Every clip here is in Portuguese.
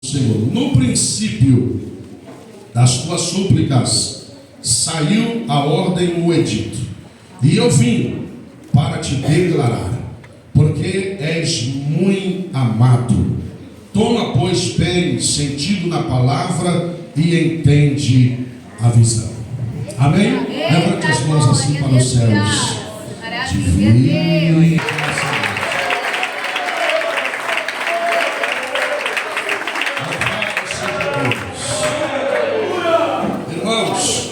Senhor, no princípio das tuas súplicas saiu a ordem no edito, e eu vim para te declarar, porque és muito amado. Toma, pois, bem sentido na palavra e entende a visão. Amém? Levante as mãos assim para os céus. Divino. Irmãos,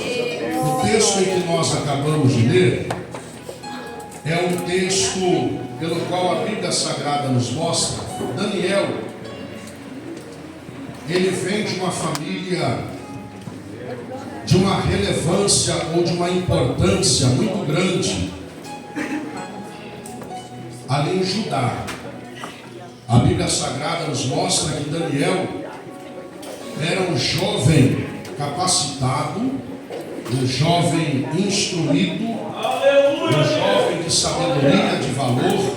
o texto em que nós acabamos de ler é um texto pelo qual a Bíblia Sagrada nos mostra. Daniel, ele vem de uma família de uma relevância ou de uma importância muito grande ali em Judá. A Bíblia Sagrada nos mostra que Daniel era um jovem capacitado, um jovem instruído, um jovem de sabedoria, de valor.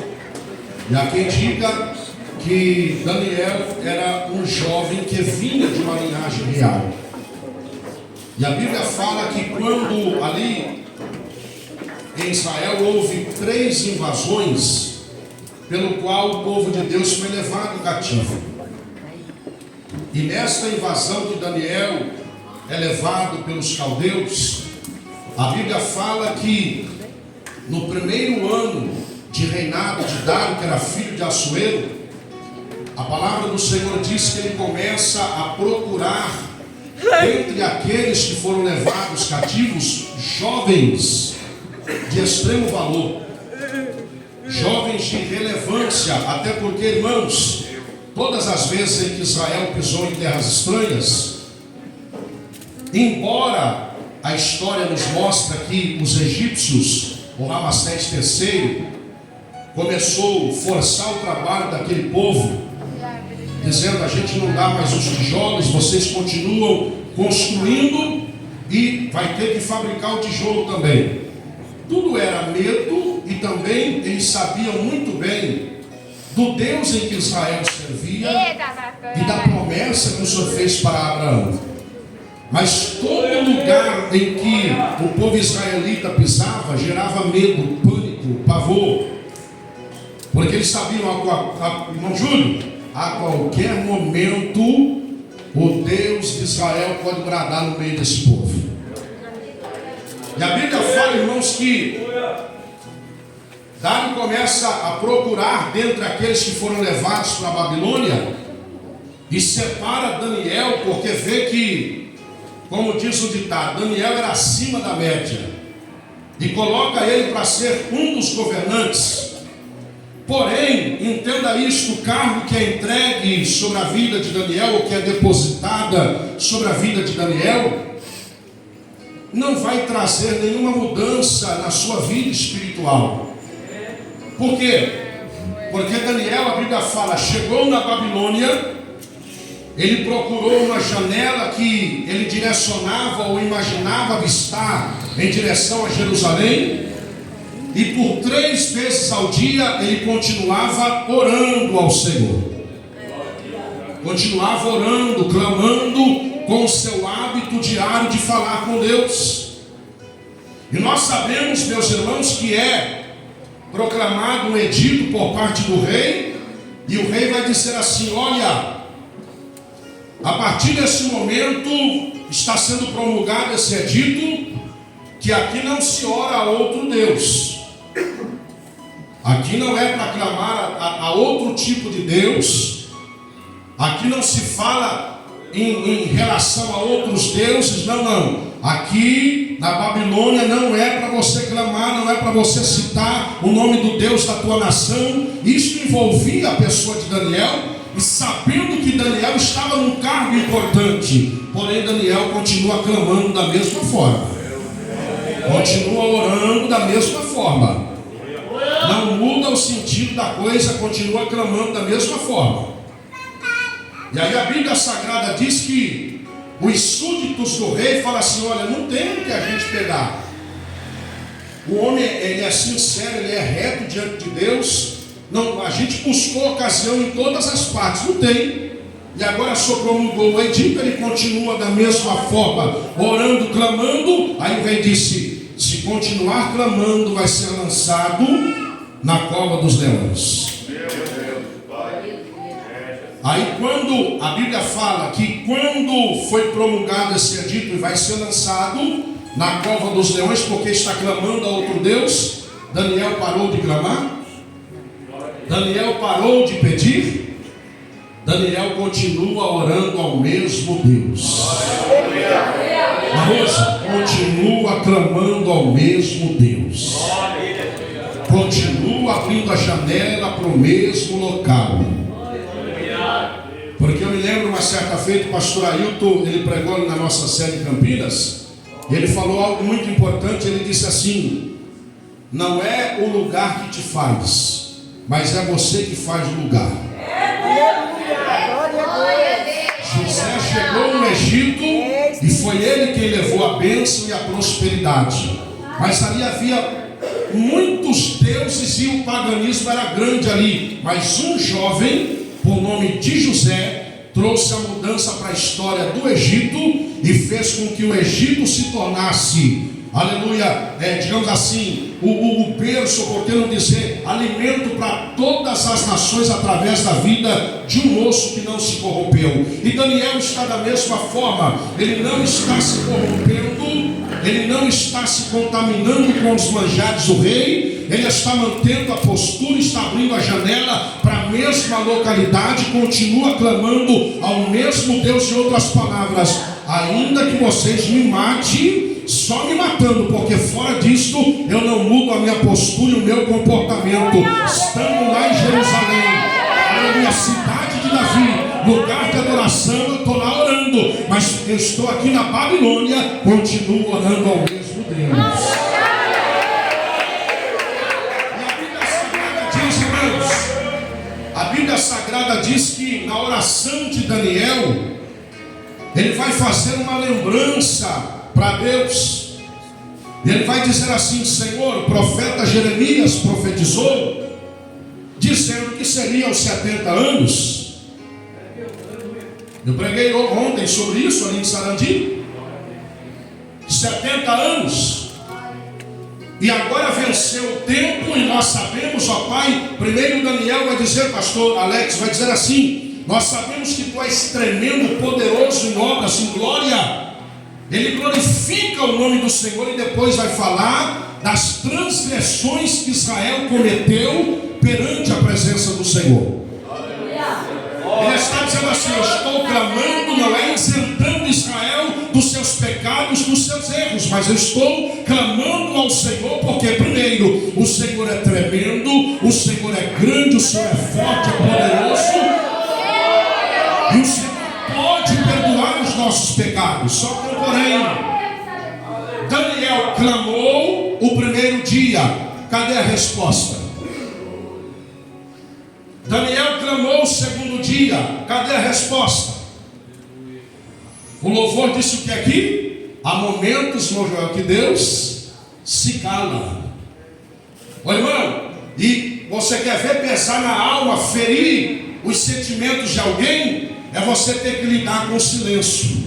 E há quem diga que Daniel era um jovem que vinha de uma linhagem real. E a Bíblia fala que quando ali em Israel houve 3 invasões, pelo qual o povo de Deus foi levado cativo. E nesta invasão que Daniel é levado pelos caldeus, a Bíblia fala que no primeiro ano de reinado de Dário, que era filho de Assuero, a palavra do Senhor diz que ele começa a procurar entre aqueles que foram levados cativos, jovens de extremo valor, jovens de relevância, até porque, irmãos, todas as vezes em que Israel pisou em terras estranhas, embora a história nos mostra que os egípcios, o Ramsés III, começou a forçar o trabalho daquele povo, dizendo: a gente não dá mais os tijolos, vocês continuam construindo e vai ter que fabricar o tijolo também. Tudo era medo, e também eles sabiam muito bem do Deus em que Israel servia e da promessa que o Senhor fez para Abraão. Mas todo lugar em que o povo israelita pisava gerava medo, pânico, pavor, porque eles sabiam, irmão Júlio, a qualquer momento o Deus de Israel pode bradar no meio desse povo. E a Bíblia fala, irmãos, que Dário começa a procurar dentre aqueles que foram levados para a Babilônia e separa Daniel, porque vê que, como diz o ditado, Daniel era acima da média, e coloca ele para ser um dos governantes. Porém, entenda isto: o cargo que é entregue sobre a vida de Daniel, ou que é depositada sobre a vida de Daniel, não vai trazer nenhuma mudança na sua vida espiritual. Por quê? Porque Daniel, a Bíblia fala, chegou na Babilônia, ele procurou uma janela que ele direcionava ou imaginava avistar em direção a Jerusalém, e por 3 vezes ao dia ele continuava orando ao Senhor. Continuava orando, clamando, com o seu hábito diário de falar com Deus. E nós sabemos, meus irmãos, que é proclamado um edito por parte do rei, e o rei vai dizer assim: olha, a partir desse momento está sendo promulgado esse edito, que aqui não se ora a outro Deus, aqui não é para clamar a outro tipo de Deus, aqui não se fala em relação a outros deuses, não. Aqui na Babilônia não é para você clamar, não é para você citar o nome do Deus da tua nação. Isso envolvia a pessoa de Daniel, e sabendo que Daniel estava num cargo importante, porém Daniel continua clamando da mesma forma, continua orando da mesma forma, não muda o sentido da coisa, continua clamando da mesma forma. E aí a Bíblia Sagrada diz que os súditos do rei falam assim: olha, não tem o que a gente pegar. O homem, ele é sincero, ele é reto diante de Deus. Não, a gente buscou ocasião em todas as partes, não tem. e agora só promulgou o edito, ele continua da mesma forma, orando, clamando. Aí o rei disse: se continuar clamando, vai ser lançado na cova dos leões. Aí quando a Bíblia fala que quando foi promulgado esse edito e vai ser lançado na cova dos leões, porque está clamando a outro Deus, Daniel parou de clamar? Daniel parou de pedir? Daniel continua orando ao mesmo Deus. Rosa, continua clamando ao mesmo Deus. Continua abrindo a janela para o mesmo local. Porque eu me lembro uma certa feita, o pastor Ailton, ele pregou na nossa sede em Campinas, e ele falou algo muito importante. Ele disse assim: não é o lugar que te faz, mas é você que faz o lugar. José chegou no Egito e foi ele quem levou a bênção e a prosperidade, mas ali havia muitos deuses e o paganismo era grande ali. Mas um jovem, por nome de José, trouxe a mudança para a história do Egito e fez com que o Egito se tornasse, aleluia, digamos assim, o berço, por que não dizer, alimento para todas as nações através da vida de um moço que não se corrompeu. E Daniel está da mesma forma, ele não está se corrompendo, ele não está se contaminando com os manjares do rei, ele está mantendo a postura, está abrindo a janela para a mesma localidade, continua clamando ao mesmo Deus. Em outras palavras, ainda que vocês me matem, só me matando, porque fora disso eu não mudo a minha postura e o meu comportamento. Estamos lá em Jerusalém, a minha cidade de Davi, lugar de adoração. Eu estou lá orando, mas eu estou aqui na Babilônia, continuo orando ao mesmo Deus. A Bíblia Sagrada diz que na oração de Daniel, ele vai fazer uma lembrança para Deus. E ele vai dizer assim: Senhor, o profeta Jeremias profetizou, dizendo que seriam 70 anos. Eu preguei ontem sobre isso ali em Sarandi. 70 anos. E agora venceu o tempo e nós sabemos, ó Pai. Primeiro Daniel vai dizer, pastor Alex, vai dizer assim: nós sabemos que tu és tremendo, poderoso em obras, em glória. Ele glorifica o nome do Senhor e depois vai falar das transgressões que Israel cometeu perante a presença do Senhor. Ele está dizendo assim: eu estou clamando, não é isentando Israel dos seus pecados, dos seus erros, mas eu estou clamando ao Senhor, porque primeiro, o Senhor é tremendo, o Senhor é grande, o Senhor é forte, é poderoso, e o Senhor pode perdoar os nossos pecados. Só que, porém, Daniel clamou o primeiro dia. Cadê a resposta? Daniel clamou o segundo dia. Cadê a resposta? O louvor disse o que aqui? Há momentos, meu Joel, que Deus se cala. Ô irmão, e você quer ver pesar na alma, ferir os sentimentos de alguém? É você ter que lidar com o silêncio.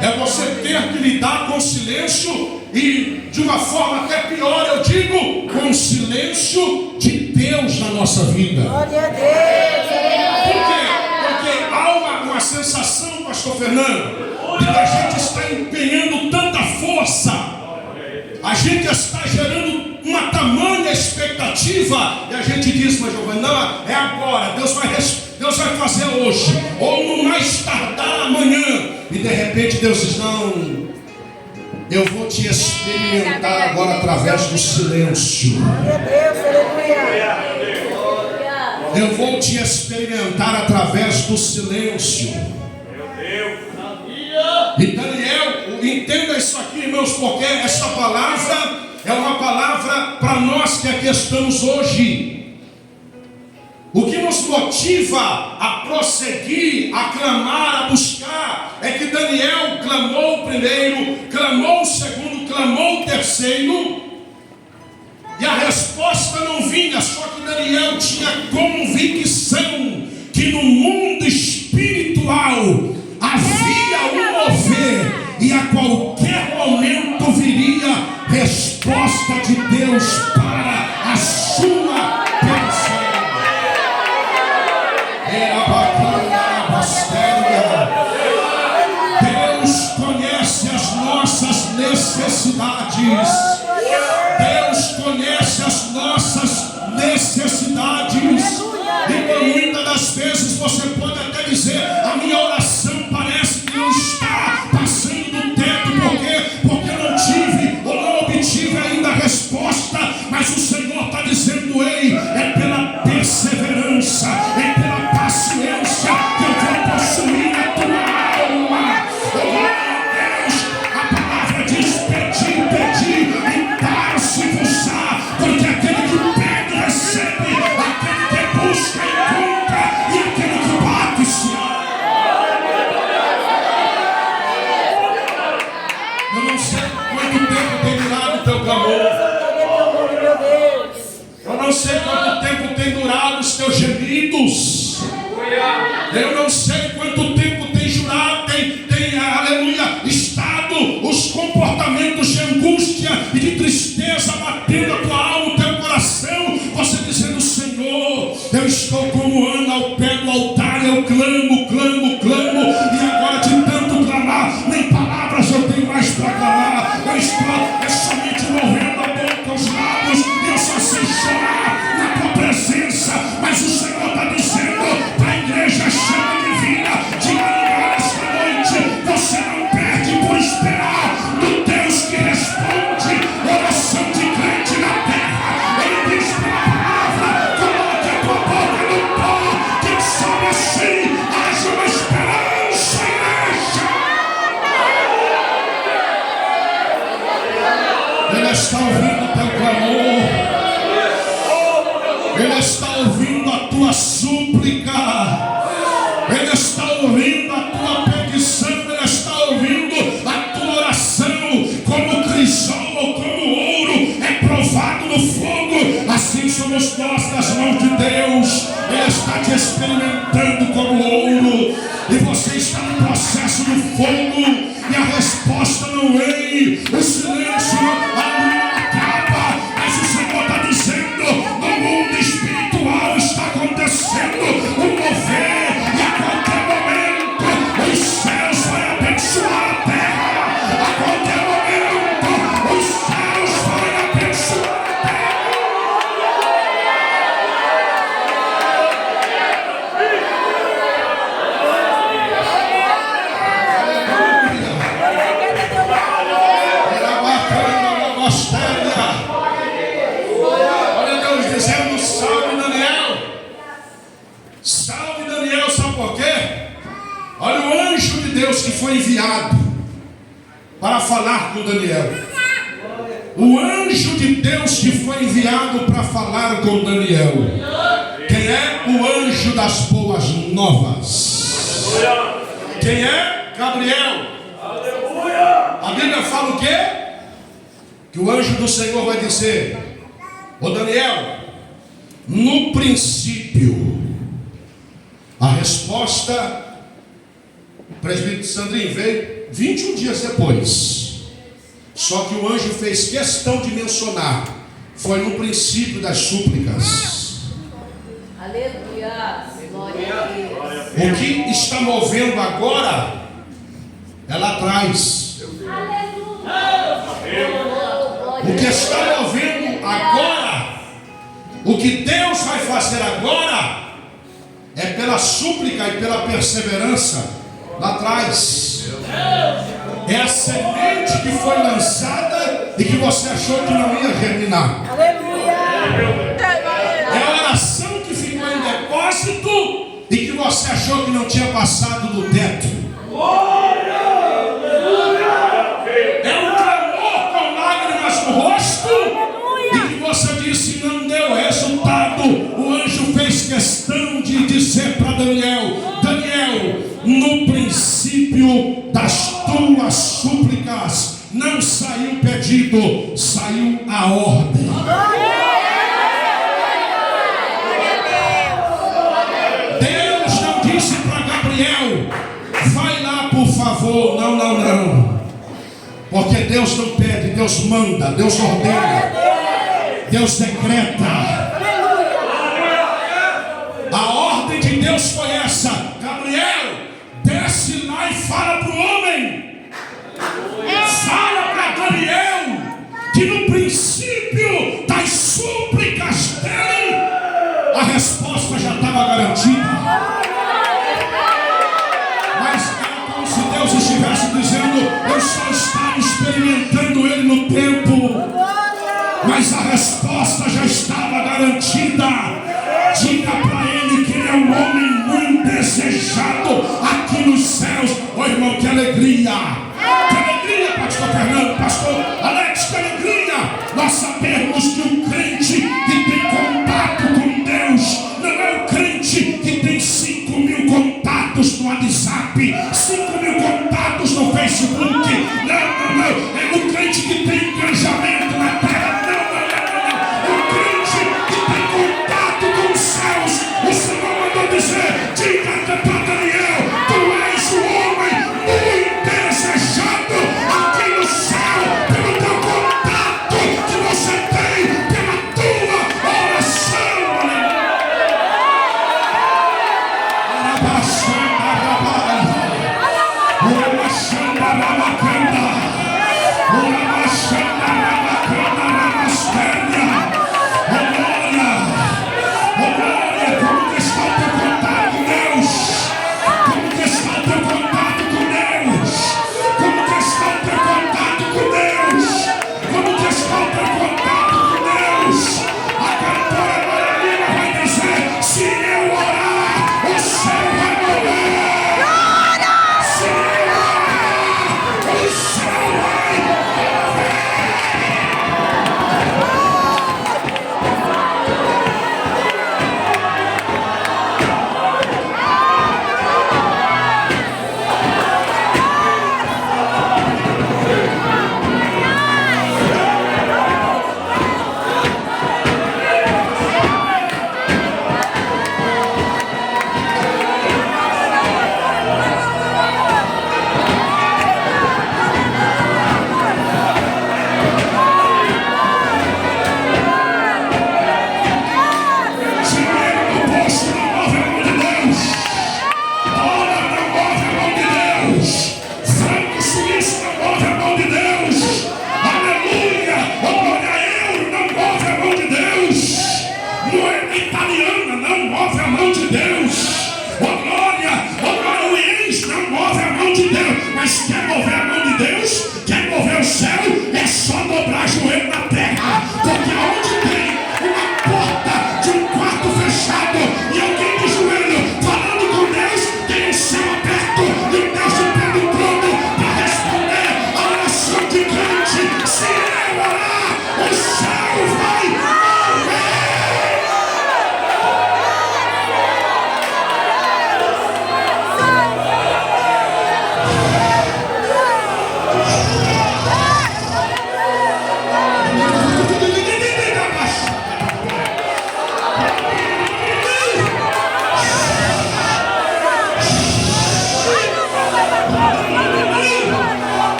É você ter que lidar com o silêncio e de uma forma até pior, eu digo, com o silêncio de Deus na nossa vida. Glória a Deus. Por quê? Porque há uma sensação, pastor Fernando, de que a gente está empenhando tanta força, a gente está gerando uma tamanha expectativa, e a gente diz: mas Giovanni, não, é agora, Deus vai fazer hoje, ou no mais tardar amanhã. E de repente Deus diz: não, eu vou te experimentar agora através do silêncio. Eu vou te experimentar através do silêncio. E Daniel, entenda isso aqui, irmãos, porque essa palavra é uma palavra para nós que aqui estamos hoje. O que nos motiva a prosseguir, a clamar, a buscar, é que Daniel clamou o primeiro, clamou o segundo, clamou o terceiro, e a resposta não vinha. Só que Daniel tinha convicção que que no mundo espiritual havia um mover e a qualquer momento viria resposta de Deus para a sua petição. Deus conhece as nossas necessidades. Deus conhece as nossas necessidades. E muitas das vezes você pode até dizer: a minha oração parece que não está passando do teto, porque não tive ou não obtive ainda a resposta. Mas o Senhor está dizendo: ei, é pela perseverança, é pela paciência que eu vou possuir a tua alma. Deus, a palavra diz: pedir, pedir e dar-se-vos-á, porque aquele que pede recebe, aquele que busca encontra, e aquele que bate se abre. Eu não sei quanto tempo tem durado o teu clamor. Eu não sei quanto tempo tem durado os teus gemidos. Eu não sei quanto tempo tem jurado, aleluia, estado os comportamentos de angústia e de tristeza batendo a tua alma, o teu coração. Você dizendo: Senhor, eu estou como Ana ao pé do altar, eu clamo, clamo, clamo, e agora de tanto clamar, nem palavras eu tenho mais para clamar. Eu estou somente movendo a boca, os lábios, e eu só sei chorar na tua presença. Mas o Senhor está dizendo para a igreja chama divina de manhã esta noite: você não perde por esperar do Deus que responde oração de crente na terra. Ele diz pela palavra: coloque a tua boca no pó, que só assim haja uma esperança, igreja. Ele está ouvindo o teu clamor. Ele está ouvindo a tua súplica. Ele está ouvindo a tua petição. Ele está ouvindo a tua oração. Como crisol ou como ouro é provado no fogo, assim somos nós nas mãos de Deus. Ele está te experimentando como ouro, e você está no processo do fogo, e a resposta não vem. O silêncio não acaba, mas o Senhor está dizendo: no mundo espiritual está acontecendo um mover, e a qualquer momento os céus vão abençoar a terra. A qualquer momento os céus vão abençoar a terra. Olha Deus dizendo: salve Daniel. Salve Daniel, sabe por quê? Olha o anjo de Deus que foi enviado para falar com Daniel. O anjo de Deus que foi enviado para falar com Daniel. Quem é? O anjo das boas novas. Quem é? Gabriel. A Bíblia fala o quê? Que o anjo do Senhor vai dizer: ô Daniel, no princípio, a resposta, o presbítero Sandrinho veio 21 dias depois. Só que o anjo fez questão de mencionar: foi no princípio das súplicas. Aleluia. Glória a Deus. O que está movendo agora é lá atrás. O que está movendo agora, o que Deus vai fazer agora, é pela súplica e pela perseverança lá atrás. É a semente que foi lançada e que você achou que não ia germinar. É a oração que ficou em depósito e que você achou que não tinha passado do teto. É um clamor com lágrimas no rosto e que você disse não deu resultado. O anjo fez questão de dizer para Daniel: Daniel, no princípio das tuas súplicas não saiu pedido, saiu a ordem. Deus pastor, não. Porque Deus não pede, Deus manda, Deus ordena, Deus decreta. A ordem de Deus foi essa: Gabriel, desce lá e fala para o homem. Fala para Daniel que no princípio das súplicas dele, a resposta já estava garantida. Mas era como se Deus estivesse dizendo: eu só estava experimentando ele no tempo, mas a resposta já estava garantida. Diga para ele que ele é um homem muito desejado aqui nos céus. Ô irmão, que alegria! Que alegria, pastor Fernando, pastor Alex, que alegria! Nós sabemos que o crente que tem contato com Deus não é o crente que tem 5.000 contatos no WhatsApp, 5.000 contatos no Facebook. Não. É o crente que tem engajamento na terra. O crente que tem contato com os céus. O Senhor mandou dizer: diga para Daniel, tu és o homem muito desejado aqui no céu, pelo teu contato que você tem, pela tua oração.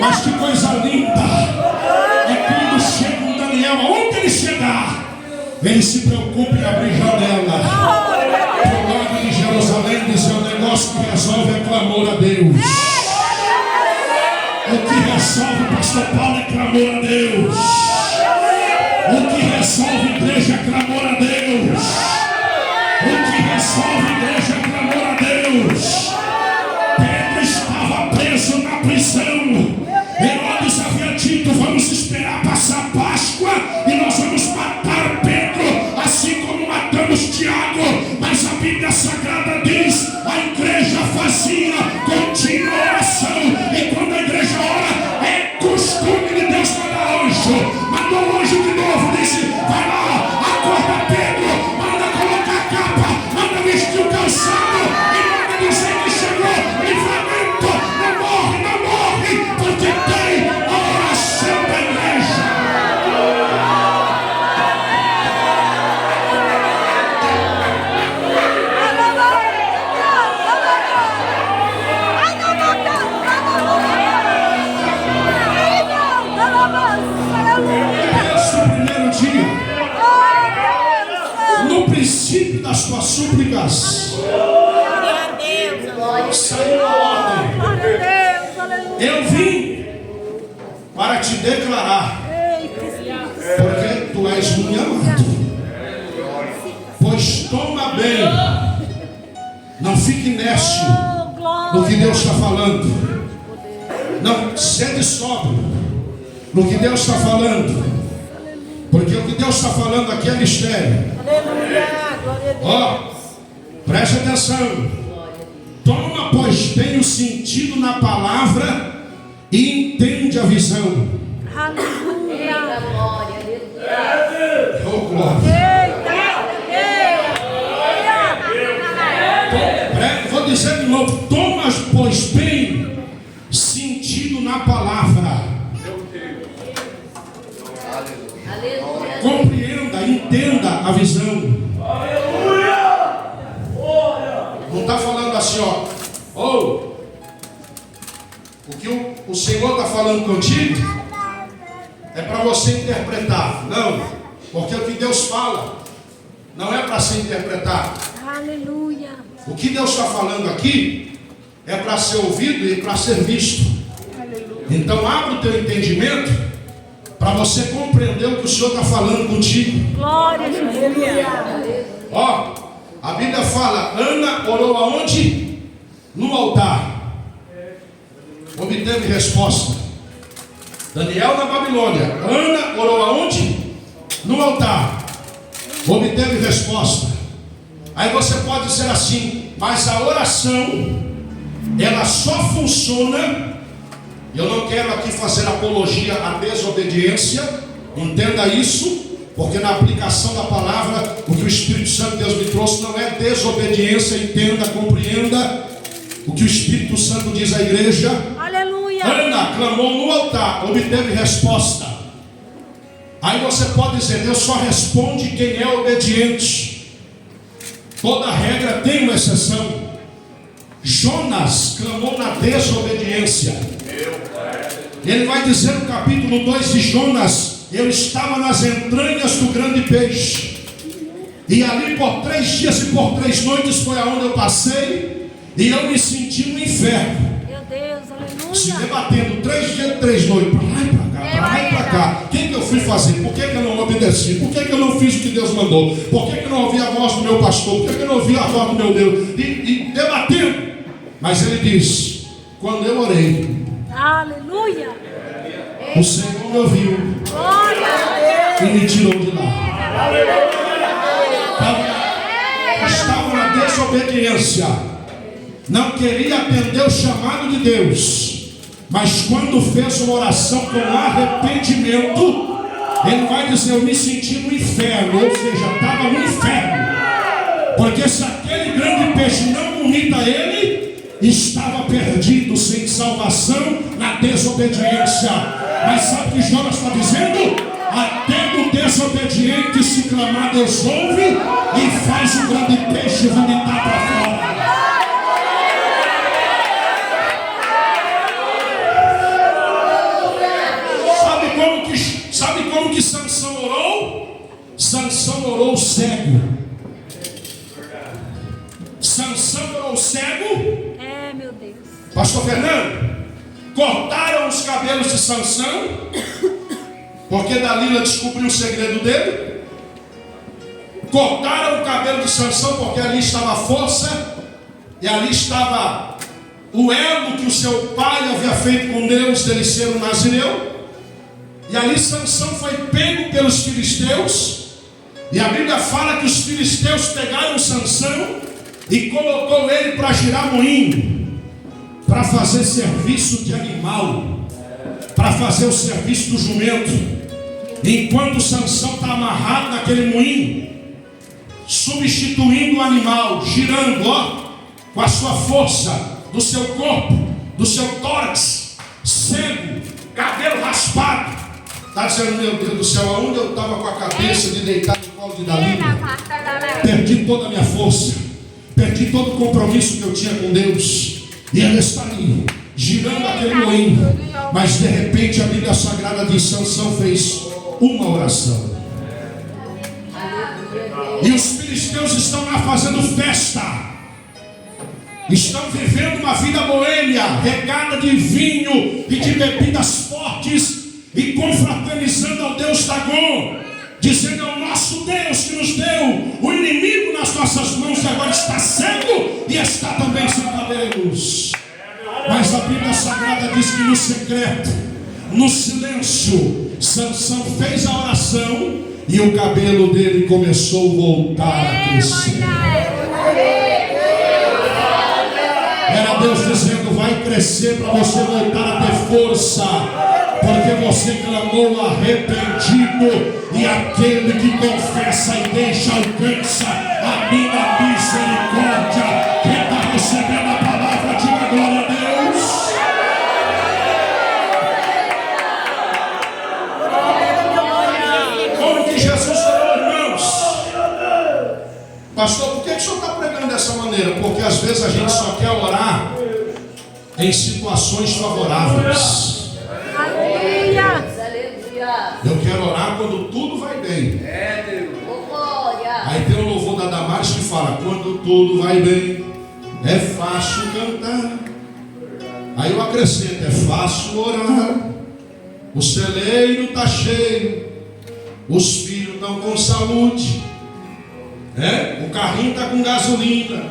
Mas que coisa linda é quando chega um Daniel, aonde ele chegar, ele se preocupa em abrir janela. O lado de Jerusalém dizer o negócio que resolve é clamor a Deus. O que resolve, pastor Paulo, é clamor a Deus. O que resolve, igreja, é clamor a Deus. O que resolve, igreja, é clamor a Deus. Pedro estava preso na prisão. Herodes havia dito: vamos esperar passar a Páscoa e nós vamos matar Pedro, assim como matamos Tiago. Mas a Bíblia Sagrada diz: a igreja fazia contínua oração. E quando a igreja ora, é costume de Deus mandar anjo. Mandou anjo de novo, disse: vai lá, acorda Pedro, manda colocar a capa, manda vestir o calçado e manda dizer que chegou livramento. Não morre, não morre, porque tem a oração da igreja. Esse primeiro dia, no princípio das tuas súplicas, saiu a ordem. Eu vim para te declarar, porque tu és muito amado. Pois toma bem, não fique inércio no que Deus está falando. Não sede sóbrio no que Deus está falando, porque o que Deus está falando aqui é mistério. Ó, preste atenção. Toma, pois, bem o sentido na palavra e entende a visão. Aleluia. Oh, glória. Vou dizer de novo. Toma, pois, bem sentido na palavra. Compreenda, entenda a visão. Não está falando assim, o que o Senhor está falando contigo é para você interpretar. Não, porque o que Deus fala não é para ser interpretado. Aleluia. O que Deus está falando aqui é para ser ouvido e para ser visto. Então abre o teu entendimento para você compreender o que o Senhor está falando contigo. Glória a Jesus. Ó, a Bíblia fala: Ana orou aonde? No altar. Obteve resposta. Daniel na Babilônia. Ana orou aonde? No altar. Obteve resposta. Aí você pode dizer assim: mas a oração, ela só funciona. Eu não quero aqui fazer apologia à desobediência. Entenda isso, porque na aplicação da palavra, o que o Espírito Santo de Deus me trouxe não é desobediência. Entenda, compreenda o que o Espírito Santo diz à igreja. Aleluia. Ana clamou no altar, obteve resposta. Aí você pode dizer: Deus só responde quem é obediente. Toda regra tem uma exceção. Jonas clamou na desobediência. Ele vai dizer no capítulo 2 de Jonas: eu estava nas entranhas do grande peixe, e ali por 3 dias e por 3 noites foi aonde eu passei, e eu me senti no inferno. Meu Deus, aleluia. Se debatendo 3 dias e 3 noites, para lá e para cá, para lá e para cá. O que eu fui fazer? Por que eu não obedeci? Por que eu não fiz o que Deus mandou? Por que eu não ouvi a voz do meu pastor? Por que eu não ouvi a voz do meu Deus? E debatendo. Mas ele diz: quando eu orei, aleluia, o Senhor me ouviu. glória a Deus. E me tirou de lá. Estava na desobediência. Não queria atender o chamado de Deus. Mas quando fez uma oração com arrependimento, ele vai dizer: eu me senti no inferno. Ou seja, estava no inferno. Porque se aquele grande peixe não vomita ele, estava perdido, sem salvação, na desobediência. Mas sabe o que Jonas está dizendo? Até do desobediente, se clamar, Deus ouve e faz o grande peixe vomitar para fora. pastor Fernando, cortaram os cabelos de Sansão, porque Dalila descobriu o segredo dele. Cortaram o cabelo de Sansão, porque ali estava a força, e ali estava o elo que o seu pai havia feito com Deus, dele ser um nazireu. E ali Sansão foi pego pelos filisteus, e a Bíblia fala que os filisteus pegaram Sansão e colocou ele para girar moinho, para fazer serviço de animal, para fazer o serviço do jumento. Enquanto Sansão está amarrado naquele moinho, substituindo o animal, girando, ó, com a sua força do seu corpo, do seu tórax, cego, cabelo raspado. Está dizendo, meu Deus do céu, aonde eu estava com a cabeça de deitar no colo de Dalila? Perdi toda a minha força, perdi todo o compromisso que eu tinha com Deus. E ela está ali, girando aquele moinho. Mas de repente a Bíblia Sagrada diz: Sansão fez uma oração. E os filisteus estão lá fazendo festa, estão vivendo uma vida boêmia, regada de vinho e de bebidas fortes, e confraternizando ao Deus Dagon, dizendo: é o nosso Deus que nos deu o inimigo nas nossas mãos, e agora está cego e está também sem cabelos. Mas a Bíblia Sagrada diz que no secreto, no silêncio, Sansão fez a oração e o cabelo dele começou a voltar a crescer. Era Deus dizendo: vai crescer para você voltar a ter força, porque você clamou arrependido, e aquele que confessa e deixa alcança a minha misericórdia. Quem está recebendo a palavra, diga glória a Deus. Como que Jesus falou, irmãos? Pastor, por que o senhor está pregando dessa maneira? Porque às vezes a gente só quer orar em situações favoráveis. Eu quero orar quando tudo vai bem. Aí tem o louvor da Damares que fala: quando tudo vai bem, é fácil cantar. Aí eu acrescento: é fácil orar. O celeiro está cheio, os filhos estão com saúde, o carrinho está com gasolina,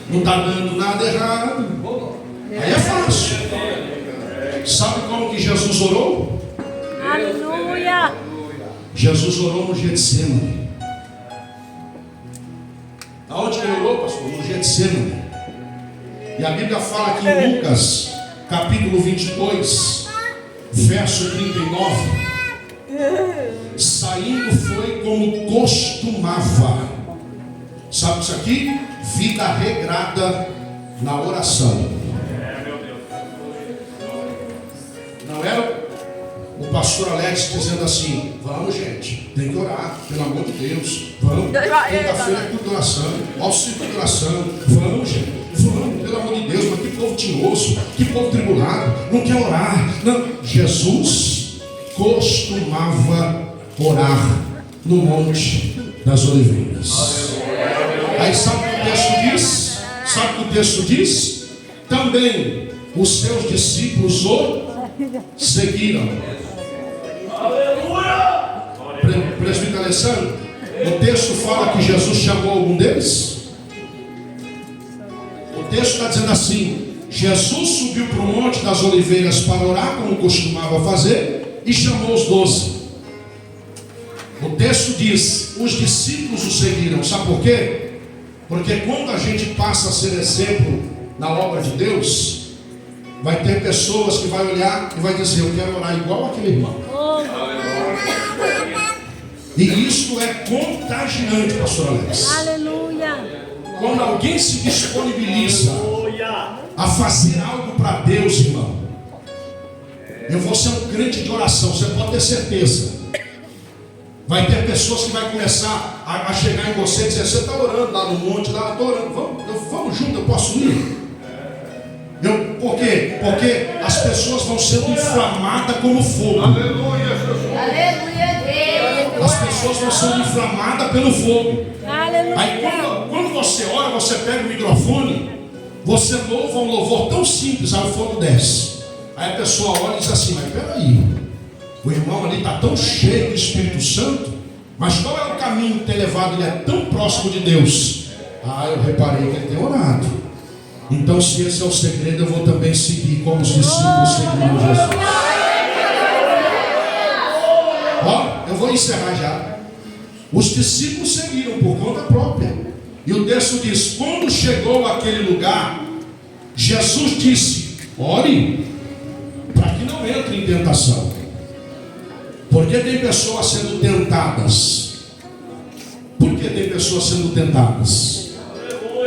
não está dando nada errado. Aí é fácil. Sabe como que Jesus orou? Aleluia. Jesus orou no Getsemane. Aonde que ele orou, pastor? No Getsemane. E a Bíblia fala que em Lucas, capítulo 22, verso 39, saindo foi como costumava. Sabe isso aqui? Vida regrada na oração. Não era o pastor Alex dizendo assim: vamos, gente, tem que orar, pelo amor de Deus, vamos, quinta-feira é culto de oração, ao ciclo de oração, vamos, gente, vamos, pelo amor de Deus. Mas que povo tinhoso, que povo tribulado, não quer orar. Não. Jesus costumava orar no Monte das Oliveiras. Aí sabe o que o texto diz? Sabe o que o texto diz? Também os seus discípulos o seguiram. Presbítero Alessandro, o texto fala que Jesus chamou algum deles. O texto está dizendo assim: Jesus subiu para o Monte das Oliveiras para orar, como costumava fazer, e chamou os 12. O texto diz: os discípulos o seguiram. Sabe por quê? Porque quando a gente passa a ser exemplo na obra de Deus, vai ter pessoas que vai olhar e vai dizer: eu quero orar igual aquele irmão. E isso é contagiante, pastor Alex. Aleluia. Quando alguém se disponibiliza a fazer algo para Deus, irmão, eu vou ser um crente de oração, você pode ter certeza. Vai ter pessoas que vai começar a chegar em você e dizer: você está orando lá no monte, lá, eu estou orando, vamos junto, eu posso ir? Por quê? Porque as pessoas vão sendo inflamadas como fogo. Aleluia, Jesus. Aleluia, Deus. As pessoas vão sendo inflamadas pelo fogo. Aleluia. Aí quando você ora, você pega o microfone você louva um louvor tão simples, aí o fogo desce. Aí a pessoa olha e diz assim, mas peraí, o irmão ali está tão cheio do Espírito Santo, mas qual é o caminho que tem levado ele é tão próximo de Deus? Ah, eu reparei que ele tem orado. Então, se esse é o segredo, eu vou também seguir como os discípulos seguiram Jesus. Ó, eu vou encerrar já. Os discípulos seguiram por conta própria. E o texto diz, quando chegou àquele lugar, Jesus disse, ore, para que não entre em tentação. Porque tem pessoas sendo tentadas. Por que tem pessoas sendo tentadas?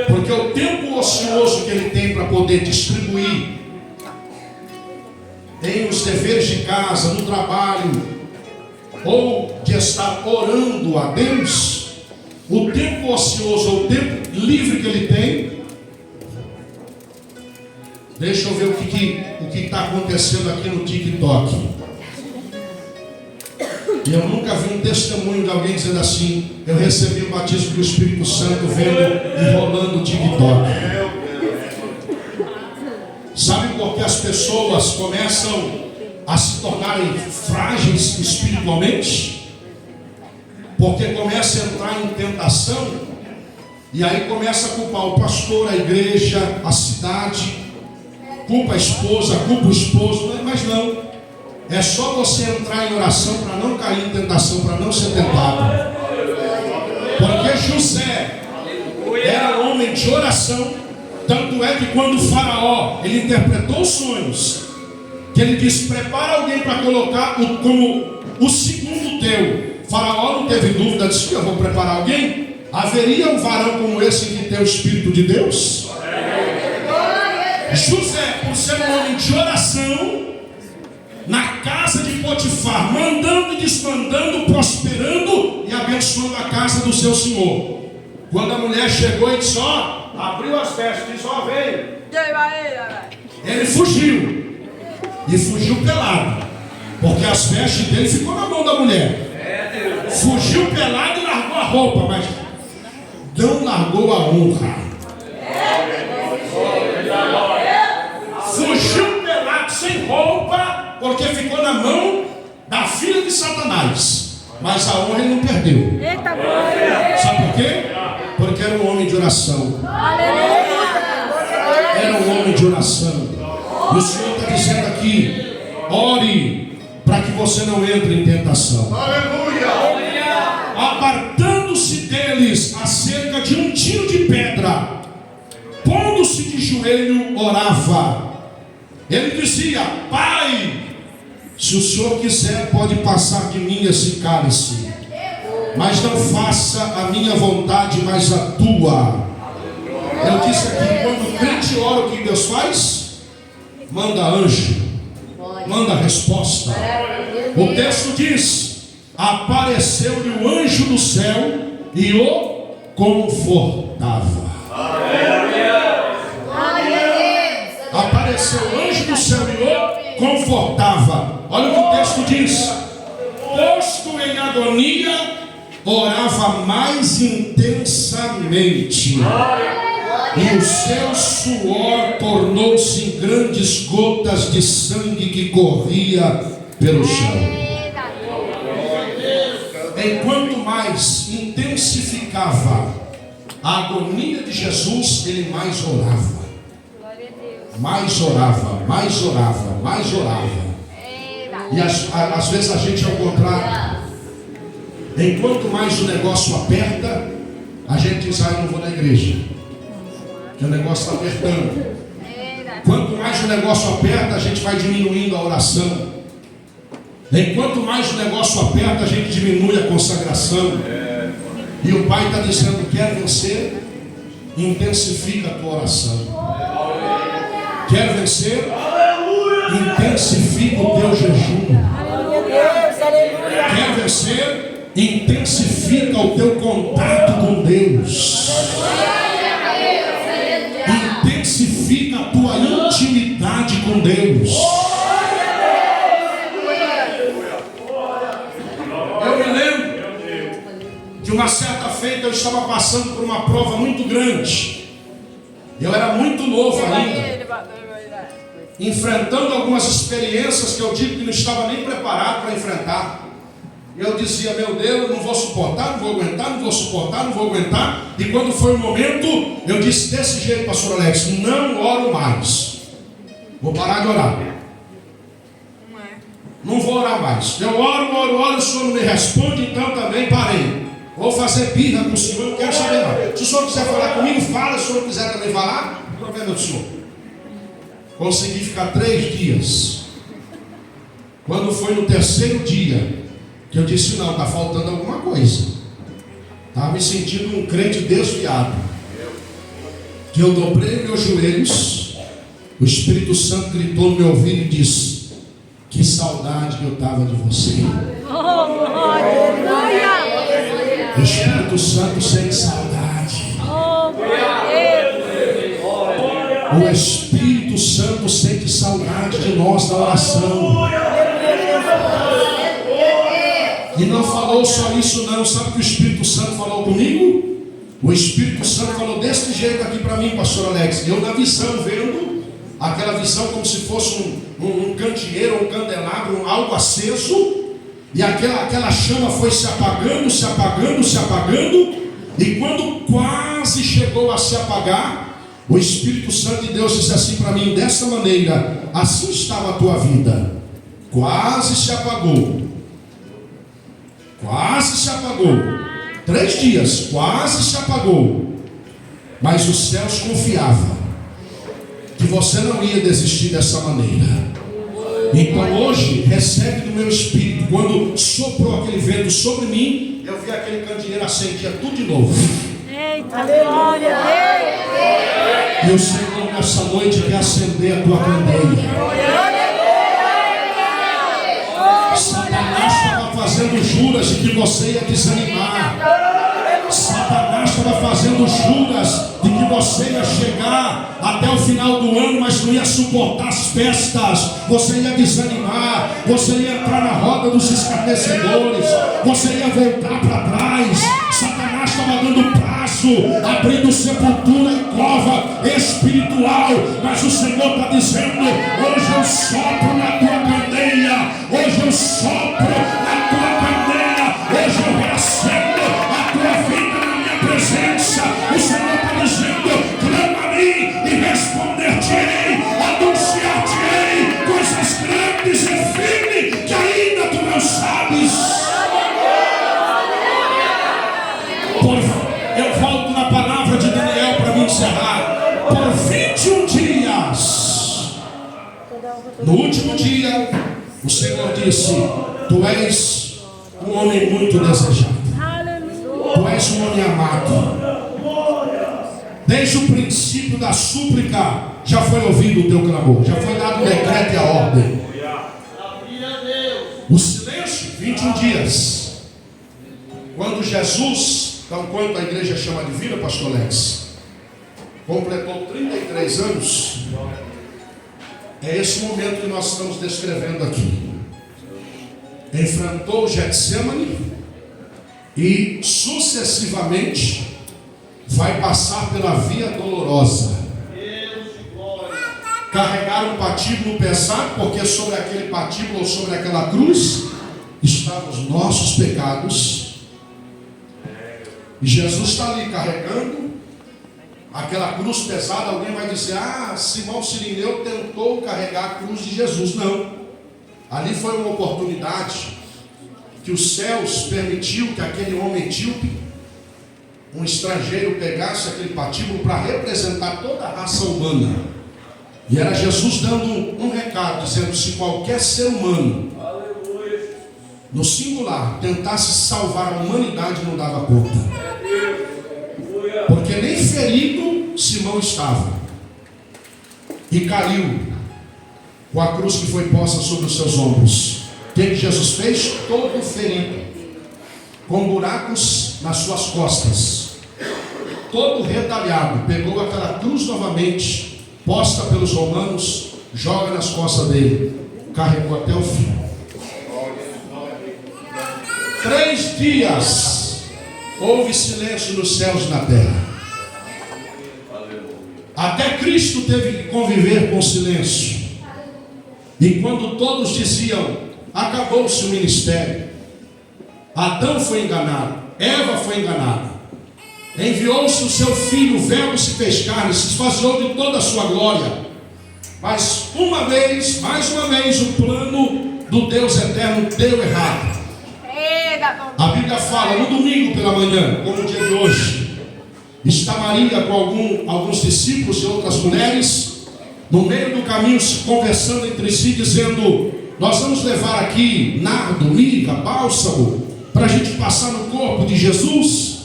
Porque o tempo ocioso que ele tem para poder distribuir em os deveres de casa, no trabalho, ou de estar orando a Deus, o tempo ocioso, ou o tempo livre que ele tem, deixa eu ver o que está acontecendo aqui no TikTok. E eu nunca vi um testemunho de alguém dizendo assim, eu recebi o batismo do Espírito Santo vendo e rolando o TikTok. Sabe por que as pessoas começam a se tornarem frágeis espiritualmente? Porque começa a entrar em tentação, e aí começa a culpar o pastor, a igreja, a cidade, culpa a esposa, culpa o esposo, mas não. É só você entrar em oração para não cair em tentação, para não ser tentado. Porque José era um homem de oração, tanto é que quando o faraó, ele interpretou os sonhos, que ele disse, prepara alguém para colocar como o segundo teu. O faraó não teve dúvida, disse, eu vou preparar alguém. Haveria um varão como esse que tem o Espírito de Deus? José, por ser um homem de oração, na casa de Potifar, mandando e desmandando, prosperando e abençoando a casa do seu senhor. Quando a mulher chegou e disse, ó, abriu as vestes, disse, ó, veio. Ele fugiu. E fugiu pelado. Porque as vestes dele ficou na mão da mulher. Fugiu pelado e largou a roupa, mas não largou a honra. Fugiu pelado, sem roupa, porque ficou na mão da filha de Satanás. Mas a honra ele não perdeu. Eita glória! Sabe por quê? Porque era um homem de oração. Era um homem de oração. E o Senhor está dizendo aqui, ore para que você não entre em tentação. Apartando-se deles acerca de um tiro de pedra, pondo-se de joelho, orava. Ele dizia, Pai, se o Senhor quiser, pode passar de mim esse cálice, mas não faça a minha vontade, mas a tua. Eu disse aqui, quando o crente ora, o que Deus faz? Manda anjo, manda resposta. O texto diz, apareceu-lhe o anjo do céu e o confortava. Apareceu o anjo do céu e o confortava. Olha o que o texto diz, posto em agonia, orava mais intensamente, e o seu suor tornou-se em grandes gotas de sangue que corria pelo chão. Enquanto mais intensificava a agonia de Jesus, ele mais orava. Mais orava, mais orava, mais orava. E às vezes a gente é o contrário. Enquanto mais o negócio aperta, a gente diz, eu não vou na igreja, que o negócio está apertando. Quanto mais o negócio aperta, a gente vai diminuindo a oração. Enquanto mais o negócio aperta, a gente diminui a consagração. E o Pai está dizendo, quer vencer? Intensifica a tua oração. Quer vencer? Intensifica o teu jejum. Quer vencer? Intensifica o teu contato com Deus. Intensifica a tua intimidade com Deus. Eu me lembro que uma certa feita eu estava passando por uma prova muito grande. Eu era muito novo ainda, enfrentando algumas experiências que eu digo que não estava nem preparado para enfrentar. Eu dizia, meu Deus, não vou suportar, não vou aguentar, não vou suportar, não vou aguentar. E quando foi o momento, eu disse desse jeito, pastor Alex, não oro mais. Vou parar de orar. Não vou orar mais. Eu oro, o Senhor não me responde, então também parei. Vou fazer birra com o Senhor, não quero saber não. Se o Senhor quiser falar comigo, fala. Se o Senhor quiser também falar, o problema é do Senhor. Consegui ficar 3 dias. Quando foi no 3º dia, que eu disse, não, está faltando alguma coisa. Estava me sentindo um crente desviado. Que eu dobrei meus joelhos, o Espírito Santo gritou no meu ouvido e disse, que saudade que eu estava de você. O Espírito Santo sente saudade. O Espírito Santo sente saudade de nós na oração. E não falou só isso não. Sabe o que o Espírito Santo falou comigo? O Espírito Santo falou desse jeito aqui para mim, pastor Alex. Eu na visão, vendo aquela visão como se fosse um candeeiro, um candelabro, algo aceso. E aquela chama foi se apagando, se apagando, se apagando. E quando quase chegou a se apagar, o Espírito Santo de Deus disse assim para mim, dessa maneira, assim estava a tua vida. Quase se apagou. Quase se apagou. 3 dias, quase se apagou. Mas os céus confiavam que você não ia desistir dessa maneira. Então hoje, recebe do meu espírito. Quando soprou aquele vento sobre mim, eu vi aquele candeeiro acendia tudo de novo. Eita, glória! E o Senhor nessa noite quer acender a tua candeia. Satanás estava fazendo juras de que você ia desanimar. Satanás estava fazendo juras de que você ia chegar até o final do ano, mas não ia suportar as festas. Você ia desanimar. Você ia entrar na roda dos escarnecedores. Você ia voltar para trás. Satanás estava dando prazo, abrindo sepultura e cova espiritual. Mas o Senhor está dizendo, hoje eu sopro na tua candeia. Hoje eu sopro na tua candeia. Hoje eu reacendo a tua vida na minha presença. O Senhor está dizendo, clama a mim e responder-te-ei, anunciar-te-ei coisas grandes e firmes que ainda tu não sabes. Eu volto na palavra de Daniel para me encerrar. Por 21 dias, no último dia, o Senhor disse, tu és um homem muito desejado. Tu és um homem amado. Desde o princípio da súplica já foi ouvido o teu clamor. Já foi dado o decreto e a ordem. O silêncio, 21 dias. Quando Jesus, então quanto a igreja chama de vida, pastor Alex, completou 33 anos. É esse momento que nós estamos descrevendo aqui. Enfrentou o Getsemane e sucessivamente vai passar pela via dolorosa. Carregar um patíbulo pesado, porque sobre aquele patíbulo ou sobre aquela cruz estavam os nossos pecados. E Jesus está ali carregando aquela cruz pesada. Alguém vai dizer, Simão Cirineu tentou carregar a cruz de Jesus. Não. Ali foi uma oportunidade que os céus permitiu que aquele homem etíope, um estrangeiro, pegasse aquele patíbulo para representar toda a raça humana. E era Jesus dando um recado, dizendo, se qualquer ser humano, no singular, tentasse salvar a humanidade, não dava conta. Porque nem ferido Simão estava. E caiu com a cruz que foi posta sobre os seus ombros. O que Jesus fez? Todo ferido, com buracos nas suas costas, todo retalhado, pegou aquela cruz novamente, posta pelos romanos, joga nas costas dele, carregou até o fim. 3 dias houve silêncio nos céus e na terra. Até Cristo teve que conviver com silêncio. E quando todos diziam, acabou-se o ministério, Adão foi enganado, Eva foi enganada, enviou-se o seu filho, o verbo se fez carne, se esvaziou de toda a sua glória. Mas mais uma vez, o plano do Deus eterno deu errado. A Bíblia fala, no domingo pela manhã, como o dia de hoje, está Maria com alguns discípulos e outras mulheres, no meio do caminho, conversando entre si, dizendo, nós vamos levar aqui nardo, mirra, bálsamo, para a gente passar no corpo de Jesus.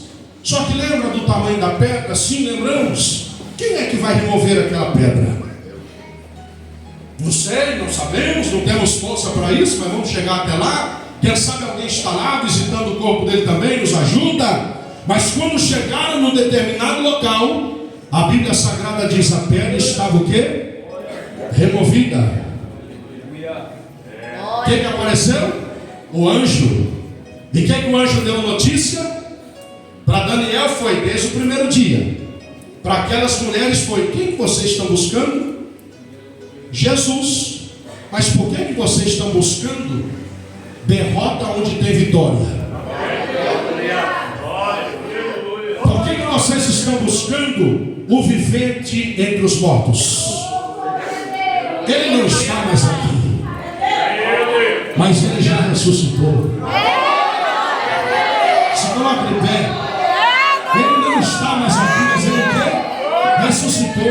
Só que lembra do tamanho da pedra? Sim, lembramos. Quem é que vai remover aquela pedra? Não sei, não sabemos, não temos força para isso, mas vamos chegar até lá. Quem sabe alguém está lá visitando o corpo dele também, nos ajuda. Mas quando chegaram num determinado local, a Bíblia Sagrada diz, a pedra estava o quê? Removida. Quem que apareceu? O anjo. E quem que o anjo deu notícia? Para Daniel foi desde o primeiro dia. Para aquelas mulheres foi, quem que vocês estão buscando? Jesus. Mas por que vocês estão buscando derrota onde tem vitória? Por que vocês estão buscando o vivente entre os mortos? Ele não está mais aqui, mas ele já ressuscitou. Se coloque de pé.